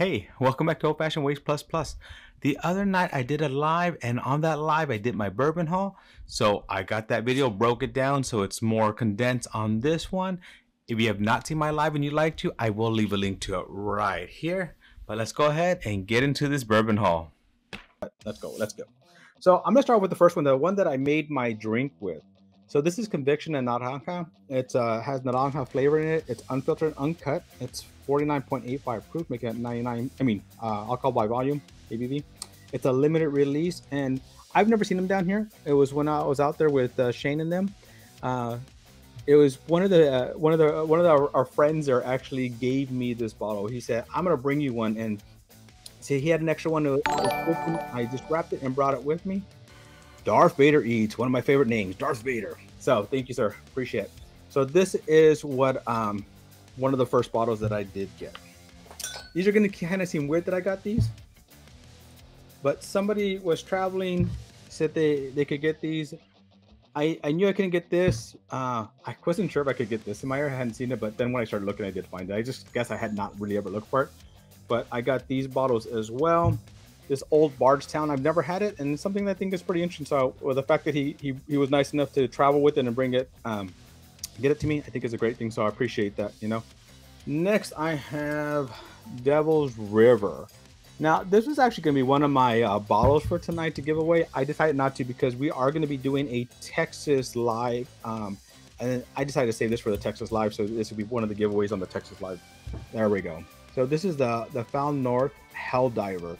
Hey, welcome back to Old Fashioned Ways Plus Plus. The other night I did a live, and on that live I did my bourbon haul. So I got that video, broke it down so it's more condensed on this one. If you have not seen my live and you'd like to, I will leave a link to it right here. But let's go ahead and get into this bourbon haul. Let's go. So I'm gonna start with the first one, the one that I made my drink with. So this is Conviction and Naranja. It has Naranja flavor in it. It's unfiltered, uncut. It's 49.85 proof, making it 99. Alcohol by volume, ABV. It's a limited release, and I've never seen them down here. It was when I was out there with Shane and them. It was one of our friends there actually gave me this bottle. He said, "I'm gonna bring you one," and see, he had an extra one. I just wrapped it and brought it with me. Darth Vader Eats, one of my favorite names, Darth Vader. So thank you, sir. Appreciate it. So this is what one of the first bottles that I did get. These are going to kind of seem weird that I got these, but somebody was traveling, said they could get these. I knew I couldn't get this. I wasn't sure if I could get this in my ear. I hadn't seen it, but then when I started looking, I did find it. I just guess I had not really ever looked for it, but I got these bottles as well. This old Bardstown, I've never had it, and it's something that I think is pretty interesting. So with the fact that he was nice enough to travel with it and bring it, get it to me, I think is a great thing. So I appreciate that, you know. Next, I have Devil's River. Now, this was actually going to be one of my bottles for tonight to give away. I decided not to because we are going to be doing a Texas Live, and I decided to save this for the Texas Live. So this will be one of the giveaways on the Texas Live. There we go. So this is the Found North Helldiver.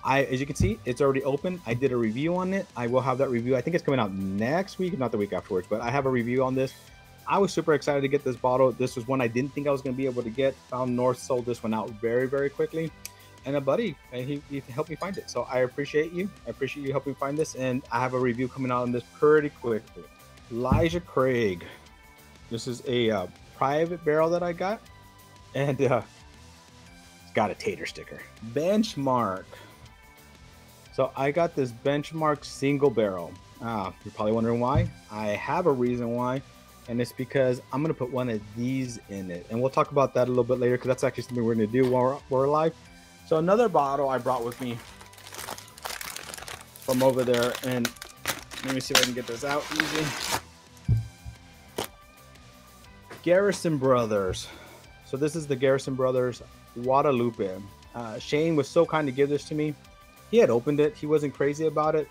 As you can see, it's already open. I did a review on it. I will have that review. I think it's coming out next week, not the week afterwards, but I have a review on this. I was super excited to get this bottle. This was one I didn't think I was going to be able to get. Found North sold this one out very, very quickly. And a buddy, and he helped me find it. So I appreciate you. I appreciate you helping find this. And I have a review coming out on this pretty quickly. Elijah Craig. This is a private barrel that I got. And it's got a tater sticker. Benchmark. So I got this Benchmark single barrel. You're probably wondering why. I have a reason why, and it's because I'm going to put one of these in it. And we'll talk about that a little bit later because that's actually something we're going to do while we're live. So another bottle I brought with me from over there, and let me see if I can get this out easy. Garrison Brothers. So this is the Garrison Brothers Guadalupe. Shane was so kind to give this to me. He had opened it. He wasn't crazy about it.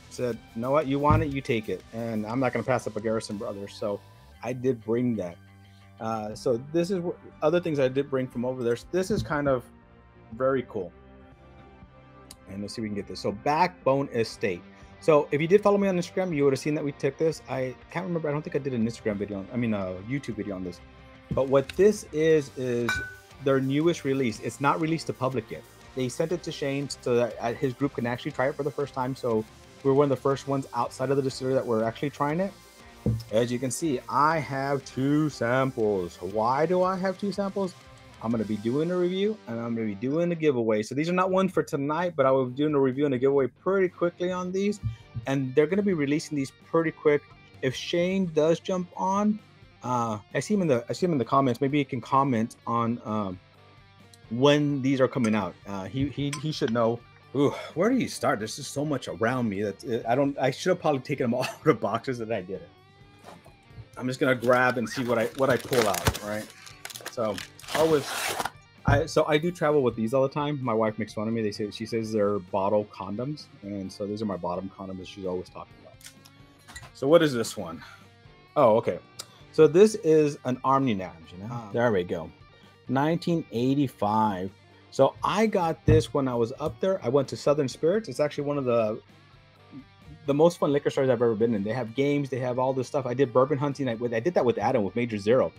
Said, you know what? You want it, you take it. And I'm not going to pass up a Garrison Brothers. So I did bring that. So this is what other things I did bring from over there. So this is kind of very cool. And let's see if we can get this. So Backbone Estate. So if you did follow me on Instagram, you would have seen that we took this. I can't remember. I don't think I did an Instagram video. A YouTube video on this. But what this is their newest release. It's not released to public yet. They sent it to Shane so that his group can actually try it for the first time. So we're one of the first ones outside of the distillery that we're actually trying it. As you can see, I have 2 samples. Why do I have 2 samples? I'm going to be doing a review and I'm going to be doing a giveaway. So these are not one for tonight, but I will be doing a review and a giveaway pretty quickly on these. And they're going to be releasing these pretty quick. If Shane does jump on, I see him in the comments. Maybe he can comment on when these are coming out. He should know. Ooh, where do you start? There's just so much around me that I should have probably taken them all out of boxes that I did it. I'm just gonna grab and see what I pull out. All right. So I do travel with these all the time. My wife makes fun of me. She says they're bottle condoms, and so these are my bottom condoms that she's always talking about. So what is this one? Oh, okay. So this is an Omni-Nabs, you know. There we go. 1985. So I got this when I was up there. I went to Southern Spirits. It's actually one of the most fun liquor stores I've ever been in. They have games. They have all this stuff. I did bourbon hunting. I did that with Adam with Major Zero.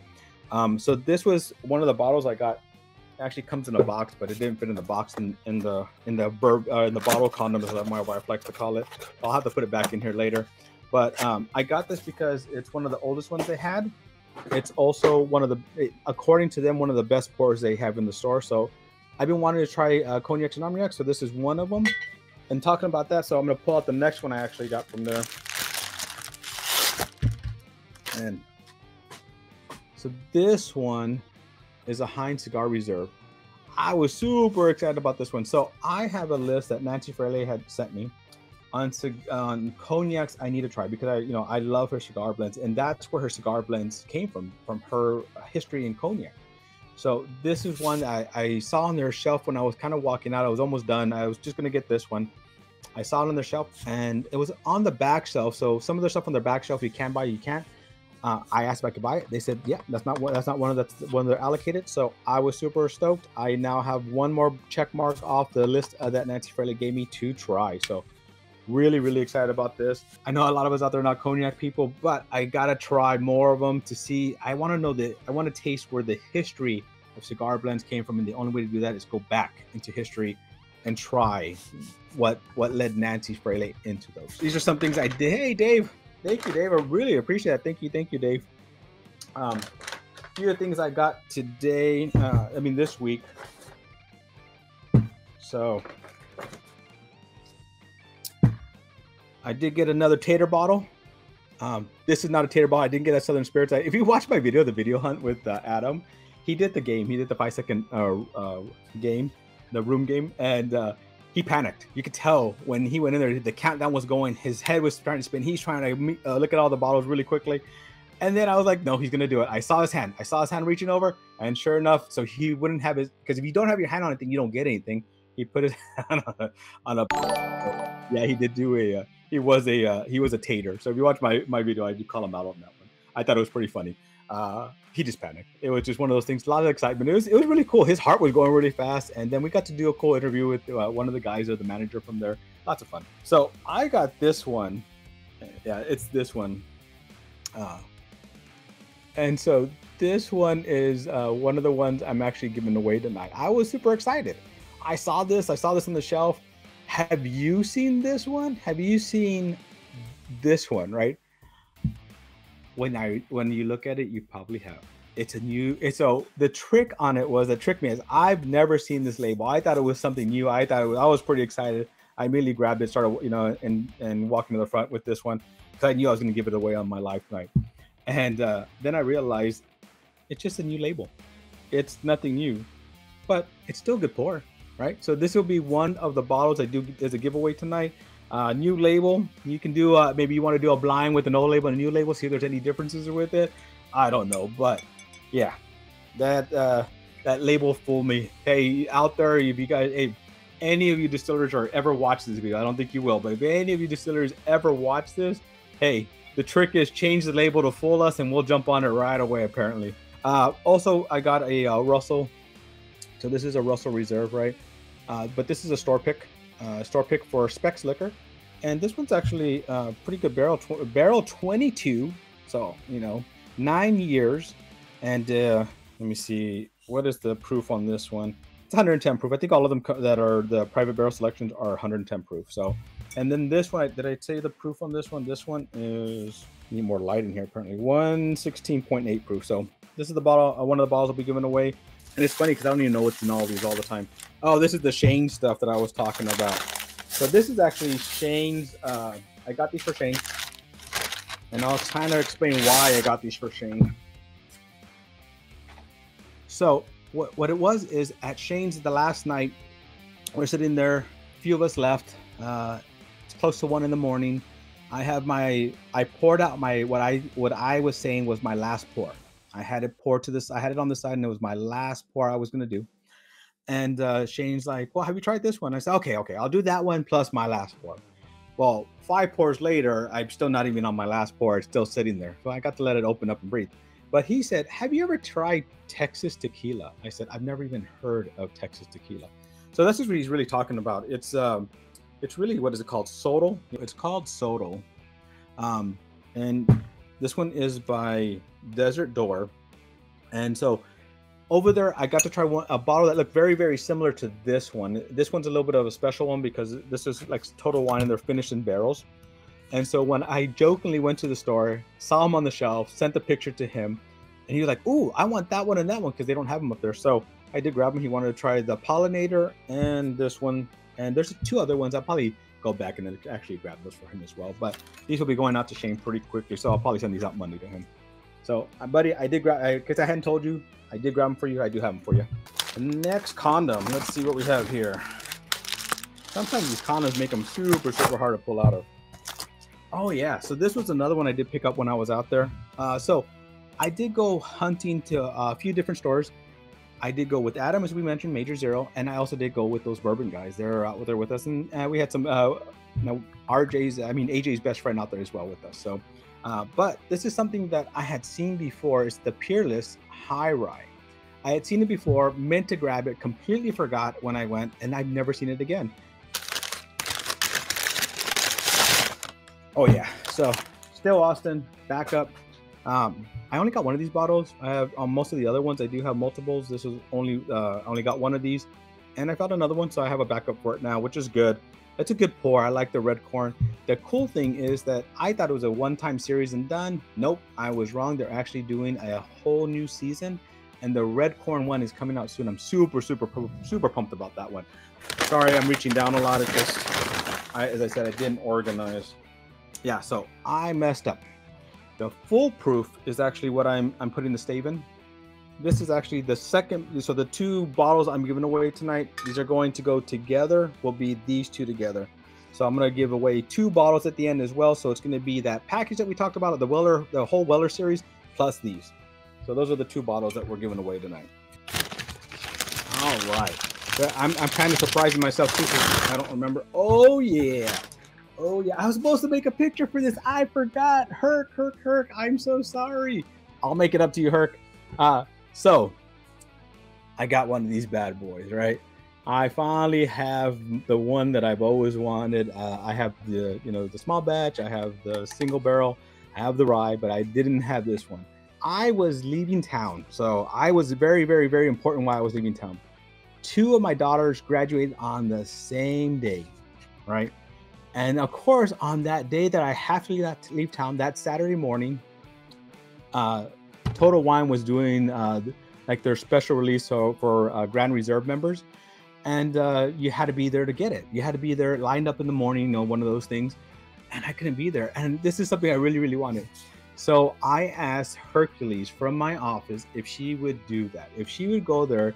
So this was one of the bottles I got. It actually comes in a box, but it didn't fit in the box in the bottle condom, as my wife likes to call it. I'll have to put it back in here later. But I got this because it's one of the oldest ones they had. It's also one of the, according to them, one of the best pours they have in the store. So I've been wanting to try cognacs and armagnacs. So this is one of them. And talking about that, so I'm going to pull out the next one I actually got from there. And so this one is a Heinz Cigar Reserve. I was super excited about this one. So I have a list that Nancy Fraley had sent me on cognacs I need to try, because I love her cigar blends, and that's where her cigar blends came from her history in cognac. So this is one I saw on their shelf when I was kind of walking out. I was almost done. I was just gonna get this one. I saw it on their shelf, and it was on the back shelf. So some of their stuff on their back shelf you can buy, you can't. I asked if I could buy it. They said, yeah, that's not one of they're allocated. So I was super stoked. I now have one more check mark off the list that Nancy Fraley gave me to try. So really, really excited about this. I know a lot of us out there are not cognac people, but I gotta try more of them to see. I want to know I want to taste where the history of cigar blends came from, and the only way to do that is go back into history and try what led Nancy Fraley into those. These are some things I did. Hey, Dave. Thank you, Dave. I really appreciate it. Thank you, Dave. A few of the things I got today, this week. So I did get another tater bottle. This is not a tater bottle. I didn't get a Southern Spirits. If you watch my video, the video hunt with Adam, he did the game. He did the 5-second game, the room game, and he panicked. You could tell when he went in there, the countdown was going. His head was starting to spin. He's trying to look at all the bottles really quickly. And then I was like, no, he's going to do it. I saw his hand. I saw his hand reaching over. And sure enough, so he wouldn't have his, because if you don't have your hand on anything, you don't get anything. He put his hand on a yeah, he did do he was a tater. So if you watch my video, I do call him out on that one. I thought it was pretty funny. He just panicked. It was just one of those things, a lot of excitement. It was really cool. His heart was going really fast. And then we got to do a cool interview with one of the guys or the manager from there. Lots of fun. So I got this one. Yeah, it's this one. And so this one is one of the ones I'm actually giving away tonight. I was super excited. I saw this on the shelf. Have you seen this one? Have you seen this one, right? When you look at it, you probably have. So the trick on it was, the trick me is I've never seen this label. I thought it was something new. I was pretty excited. I immediately grabbed it, started, and walking to the front with this one, because I knew I was going to give it away on my live night. And then I realized it's just a new label. It's nothing new, but it's still good pour, right? So this will be one of the bottles I do as a giveaway tonight. New label. You can do maybe you want to do a blind with an old label and a new label, see if there's any differences with it. I don't know, but yeah, that label fooled me. Hey, out there, if you guys, if any of you distillers are ever watch this video, I don't think you will, but if any of you distillers ever watch this, hey, the trick is change the label to fool us, and we'll jump on it right away. Apparently. Also, I got a Russell. So this is a Russell Reserve, right? But this is a store pick for Specs Liquor, and this one's actually pretty good barrel 22. So 9 years, and let me see, what is the proof on this one? It's 110 proof. I think all of them that are the private barrel selections are 110 proof. So, and then this one, did I say the proof on this one? This one is, need more light in here apparently, 116.8 proof. So this is the bottle, one of the bottles I'll be giving away. And it's funny because I don't even know what's in all of these all the time. Oh, this is the Shane stuff that I was talking about. So this is actually Shane's. I got these for Shane, and I'll kind of explain why I got these for Shane. So what it was is, at Shane's the last night, we're sitting there, a few of us left. It's close to 1 in the morning. I poured out what I was saying was my last pour. I had it poured to this. I had it on the side, and it was my last pour I was gonna do. And Shane's like, "Well, have you tried this one?" I said, "Okay, I'll do that one plus my last pour." Well, 5 pours later, I'm still not even on my last pour. It's still sitting there. So I got to let it open up and breathe. But he said, "Have you ever tried Texas tequila?" I said, "I've never even heard of Texas tequila." So this is what he's really talking about. It's really, what is it called? Sodal. It's called Sodal. And this one is by Desert Door. And so over there, I got to try a bottle that looked very, very similar to this one. This one's a little bit of a special one because this is like Total Wine, and they're finished in barrels. And so when I jokingly went to the store, saw them on the shelf, sent the picture to him, and he was like, "Ooh, I want that one and that one," because they don't have them up there. So I did grab him. He wanted to try the Pollinator and this one. And there's 2 other ones. I'll probably go back and actually grab those for him as well. But these will be going out to Shane pretty quickly, so I'll probably send these out Monday to him. So, buddy, I did grab, because I hadn't told you, I did grab them for you. I do have them for you. Next condom. Let's see what we have here. Sometimes these condoms make them super, super hard to pull out of. Oh yeah, so this was another one I did pick up when I was out there. So I did go hunting to a few different stores. I did go with Adam, as we mentioned, Major Zero, and I also did go with those bourbon guys. They're out there with us, and we had some, AJ's best friend out there as well with us. So, but this is something that I had seen before. It's the Peerless High Rye. I had seen it before, meant to grab it, completely forgot when I went, and I've never seen it again. Oh yeah, so still Austin, backup. I only got one of these bottles. I have on most of the other ones, I do have multiples. This was only, I only got one of these, and I found another one, so I have a backup for it now, which is good. It's a good pour. I like the red corn. The cool thing is that I thought it was a one-time series and done. Nope, I was wrong. They're actually doing a whole new season, and the red corn one is coming out soon. I'm super, super, super pumped about that one. Sorry, I'm reaching down a lot. It's just, as I said, I didn't organize. Yeah, so I messed up. The foolproof is actually what I'm putting the stave in. This is actually the second, so the two bottles I'm giving away tonight, these are going to go together, will be these two together. So I'm gonna give away 2 bottles at the end as well. So it's gonna be that package that we talked about, the whole Weller series, plus these. So those are the 2 bottles that we're giving away tonight. All right, I'm kind of surprising myself too, because I don't remember. Oh yeah. Oh yeah, I was supposed to make a picture for this. I forgot. Herc, I'm so sorry. I'll make it up to you, Herc. So I got one of these bad boys, right? I finally have the one that I've always wanted. I have the, the small batch. I have the single barrel. I have the rye, but I didn't have this one. I was leaving town, so I was very, very, very important why I was leaving town. 2 of my daughters graduated on the same day, right? And of course, on that day that I have to leave town, that Saturday morning, Total Wine was doing like their special release for Grand Reserve members, and you had to be there to get it. You had to be there, lined up in the morning, one of those things, and I couldn't be there. And this is something I really, really wanted. So I asked Hercules from my office if she would do that, if she would go there,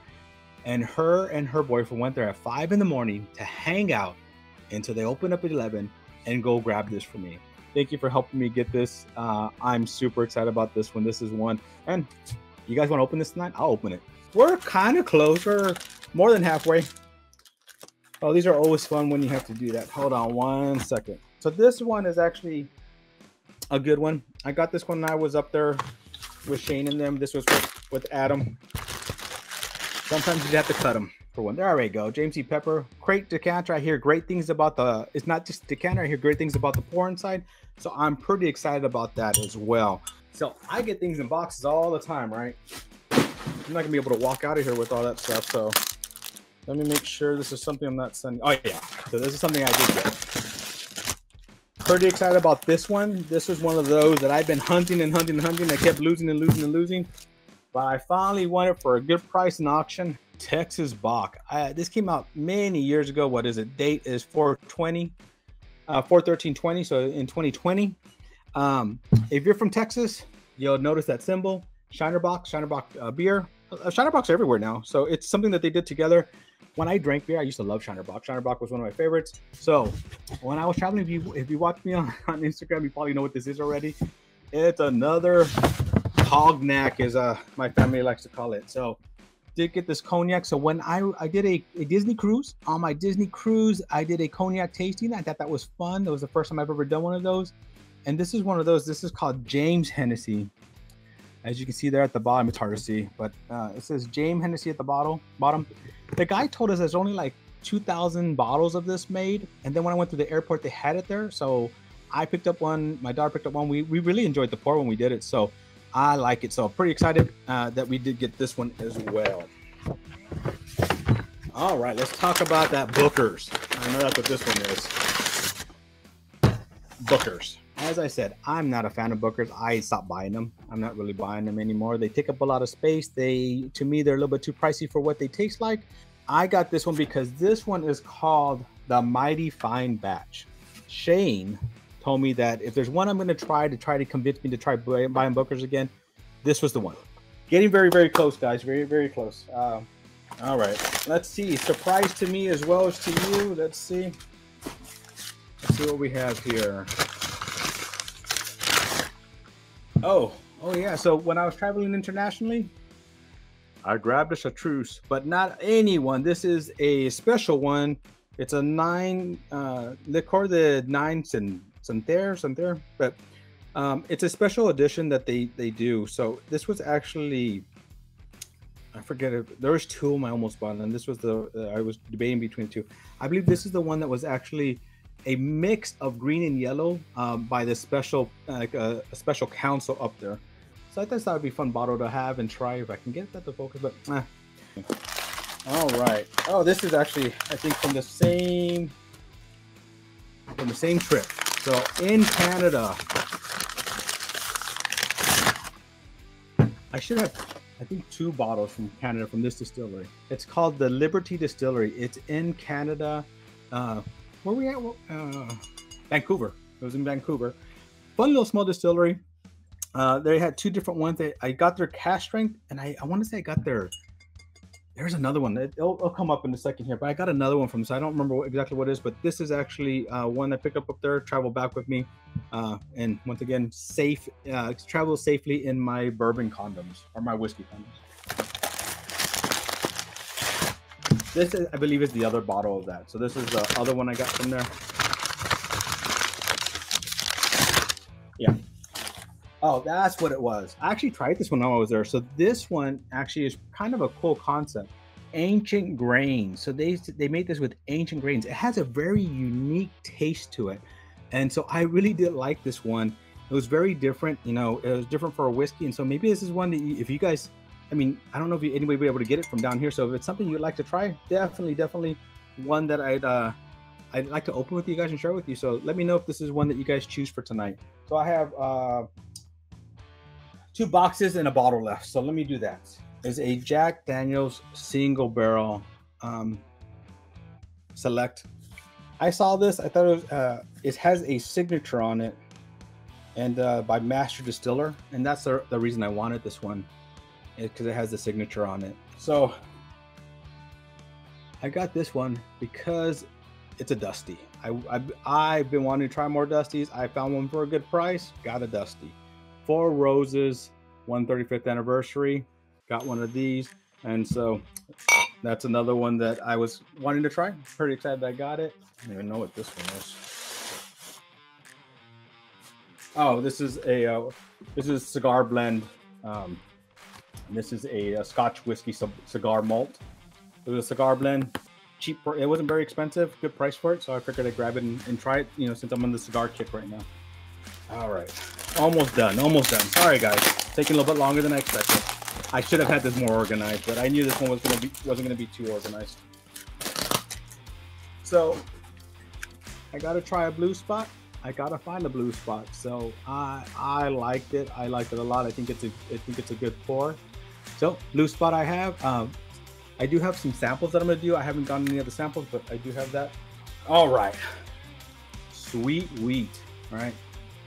and her boyfriend went there at 5 in the morning to hang out until they open up at 11 and go grab this for me. Thank you for helping me get this. I'm super excited about this one. This is one. And you guys want to open this tonight? I'll open it. We're kind of close. We're more than halfway. Oh, these are always fun when you have to do that. Hold on one second. So this one is actually a good one. I got this one when I was up there with Shane and them. This was with Adam. Sometimes you have to cut them. For one, there we go. James E. Pepper, crate decanter. I hear great things about the, it's not just decanter, I hear great things about the pour inside. So I'm pretty excited about that as well. So I get things in boxes all the time, right? I'm not gonna be able to walk out of here with all that stuff. So let me make sure this is something I'm not sending. Oh yeah, so this is something I did get. Pretty excited about this one. This was one of those that I've been hunting and hunting and hunting. I kept losing and losing and losing, but I finally won it for a good price in auction. Texas Bach. This came out many years ago. What is it? Date is 4/13/20. So in 2020. If you're from Texas, you'll notice that symbol. Shinerbach beer. Shinerbach's are everywhere now. So it's something that they did together. When I drank beer, I used to love Shinerbach. Shinerbach was one of my favorites. So when I was traveling, if you watch me on Instagram, you probably know what this is already. It's another cognac, as my family likes to call it. So did get this cognac. So when I did a Disney cruise, on my Disney cruise, I did a cognac tasting. I thought that was fun. That was the first time I've ever done one of those. And this is one of those. This is called James Hennessy. As you can see there at the bottom, it's hard to see, but it says James Hennessy at the bottom. The guy told us there's only like 2,000 bottles of this made. And then when I went to the airport, they had it there. So I picked up one. My daughter picked up one. We really enjoyed the pour when we did it. So I like it. So pretty excited that we did get this one as well. All right, let's talk about that Booker's. I know that's what this one is. Booker's. As I said, I'm not a fan of Booker's. I stopped buying them. I'm not really buying them anymore. They take up a lot of space. To me, they're a little bit too pricey for what they taste like. I got this one because this one is called the Mighty Fine Batch. Shane told me that if there's one I'm going to try to convince me to try buying Booker's again, this was the one. Getting very, very close, guys. Very, very close. All right, let's see. Surprise to me as well as to you. Let's see. Let's see what we have here. Oh yeah. So when I was traveling internationally, I grabbed a chartreuse, but not any one. This is a special one. It's a 9 liqueur de 9 Santerre, but it's a special edition that they do. So this was actually, I forget it. There was two of them I almost bought, and this was the I was debating between two. I believe this is the one that was actually a mix of green and yellow by the special a special council up there. So I thought that would be a fun bottle to have and try if I can get that to focus. But all right. Oh, this is actually, I think, from the same trip. So in Canada, I should have, I think, 2 bottles from Canada from this distillery. It's called the Liberty Distillery. It's in Canada. Where we at? Vancouver. It was in Vancouver. Fun little small distillery. They had 2 different ones. I got their cask strength, and I want to say I got their. There's another one. It'll come up in a second here, but I got another one from. So I don't remember exactly what it is, but this is actually one I picked up there. Traveled back with me, and once again, safe. Travel safely in my bourbon condoms or my whiskey condoms. This is, I believe, is the other bottle of that. So this is the other one I got from there. Yeah. Oh, that's what it was. I actually tried this one while I was there. So this one actually is kind of a cool concept. Ancient grains. So they made this with ancient grains. It has a very unique taste to it. And so I really did like this one. It was very different. You know, it was different for a whiskey. And so maybe this is one that if you guys, I mean, I don't know if anybody will be able to get it from down here. So if it's something you'd like to try, definitely one that I'd like to open with you guys and share with you. So let me know if this is one that you guys choose for tonight. So I have 2 boxes and a bottle left. So let me do that. It's a Jack Daniel's single barrel select. I saw this. I thought it was, it has a signature on it, and by Master Distiller, and that's the reason I wanted this one, because it has the signature on it. So I got this one because it's a Dusty. I've been wanting to try more Dusties. I found one for a good price. Got a Dusty. 4 Roses 135th anniversary. Got one of these, and so that's another one that I was wanting to try. Pretty excited I got it. I don't even know what this one is. Oh, this is cigar blend. This is a Scotch whiskey cigar malt. It was a cigar blend. Cheap. It wasn't very expensive. Good price for it. So I figured I'd grab it and try it. You know, since I'm on the cigar kick right now. All right, almost done. Sorry guys, taking a little bit longer than I expected. I should have had this more organized, but I knew this one wasn't gonna be too organized. So I gotta try a blue spot. I gotta find a blue spot. So I liked it. I liked it a lot. I think it's a good pour. So blue spot I have. I do have some samples that I'm gonna do. I haven't gotten any other samples, but I do have that. All right, sweet wheat. All right.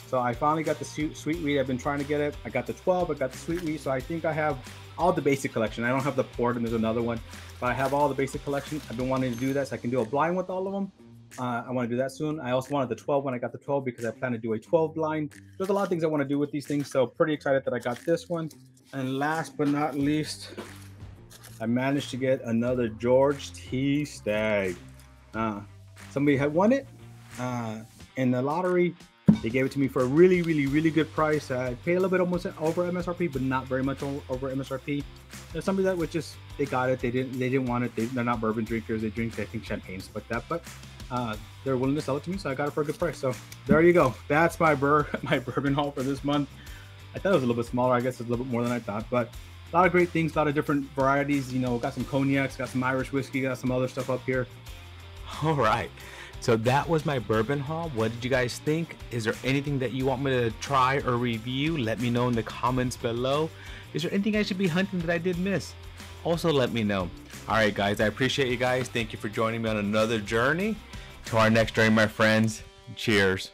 So I finally got the sweet wheat. I've been trying to get it. I got the 12, I got the sweet wheat. So I think I have all the basic collection. I don't have the port, and there's another one, but I have all the basic collection. I've been wanting to do that so I can do a blind with all of them. I want to do that soon. I also wanted the 12 when I got the 12 because I plan to do a 12 blind. There's a lot of things I want to do with these things. So pretty excited that I got this one. And last but not least, I managed to get another George T. Stagg. Somebody had won it in the lottery. They gave it to me for a really good price. I paid a little bit almost over MSRP, but not very much over MSRP. There's somebody that was just, they got it. They didn't want it. They're not bourbon drinkers. They drink, I think, champagne, stuff like that. But they're willing to sell it to me, so I got it for a good price. So there you go. That's my bourbon haul for this month. I thought it was a little bit smaller. I guess it's a little bit more than I thought, but a lot of great things, a lot of different varieties. You know, got some cognacs, got some Irish whiskey, got some other stuff up here. All right. So that was my bourbon haul. What did you guys think? Is there anything that you want me to try or review? Let me know in the comments below. Is there anything I should be hunting that I did miss? Also let me know. All right, guys, I appreciate you guys. Thank you for joining me on another journey. To our next journey, my friends. Cheers.